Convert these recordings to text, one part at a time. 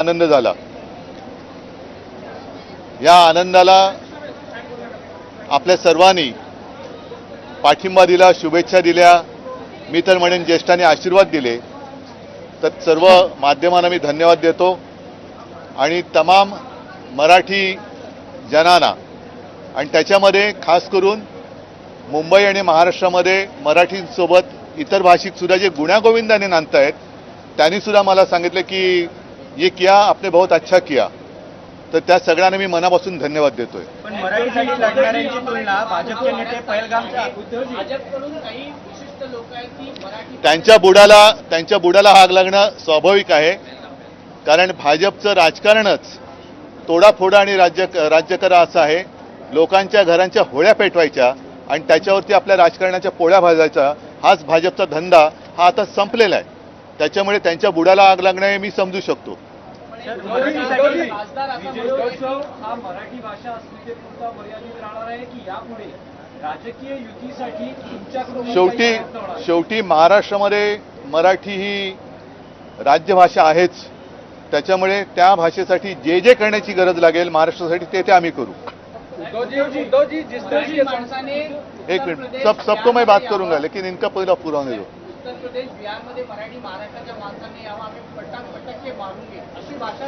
आनंद झाला। या आनंदाला आपल्या सर्वांनी पाठिंबा दिला, शुभेच्छा दिल्या, मी तर म्हणेन ज्येष्ठांनी आशीर्वाद दिले, तर सर्व माध्यमांना मी धन्यवाद देतो आणि तमाम मराठी जनांना आणि त्याच्यामध्ये खास करून मुंबई आणि महाराष्ट्रामध्ये मराठींसोबत इतर भाषिक सुद्धा जे गुण्यागोविंदाने नांदतायत त्यांनी सुद्धा मला सांगितलं की ये किया आपने बहुत अच्छा किया, तर त्या सगळ्यांना मी मनापासून धन्यवाद देतोय। पण मराठीसाठी लढणाऱ्यांची तुलना भाजपचे नेते पहलगामच्या भाजपकडून काही विशिष्ट लोक आहेत की मराठी त्यांच्या बुडाला आग लागणं स्वाभाविक आहे, कारण भाजपचं राजकारणच तोडाफोडा आणि राज्य करा असं आहे। लोकांच्या घरांच्या होळ्या पेटवायच्या आणि त्याच्यावरती आपल्या राजकारणाच्या पोळ्या भाजायचा हाच भाजपचा धंदा हा आता संपलेला आहे। त्याच्यामुळे त्यांच्या बुडाला आग लागणं हे मी समजू शकतो। खासदार असं म्हणतो हा मराठी भाषा अस्मितेपुरता मर्यादित राहणार आहे की यापुढे राजकीय युतीसाठी तुमच्याकडून शेवटी महाराष्ट्रामध्ये मराठी ही राज्यभाषा आहेच, त्याच्यामुळे त्या भाषेसाठी जे जे करण्याची गरज लागेल महाराष्ट्रासाठी ते आम्ही करू। माणसाने एक मिनट, सबको मैं बात करूंगा लेकिन इनका पहला पूरा होने दो। उत्तर प्रदेश बिहार मध्ये मराठी महाराष्ट्राच्या माणसांनी यावं, आम्ही फटके मारूंगे अशी भाषा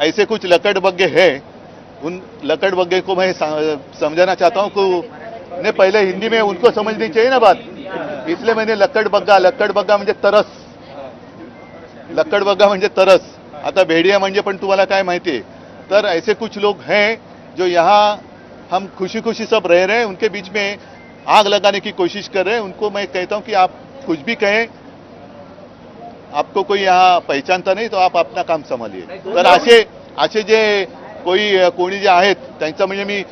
ऐसे कुछ लकड़बग्गे हैं, उन लकड़बग्गे को मैं समझाना चाहता हूँ कि ने पहले हिंदी में उनको समझनी चाहिए ना बात, इसलिए मैंने लकड़बग्गा म्हणजे तरस, लकड़बग्गा म्हणजे तरस, आता भेड़िया म्हणजे पण तुम्हाला काय माहिती आहे। तर ऐसे कुछ लोग हैं जो यहाँ हम खुशी खुशी सब रह रहे हैं, उनके बीच में आग लगाने की कोशिश कर रहे हैं। उनको मैं कहता हूं कि आप कुछ भी कहें, आपको कोई यहाँ पहचानता नहीं तो आप अपना काम संभालिए। तर असे जे कोणी जे आहेत त्यांचं म्हणजे मी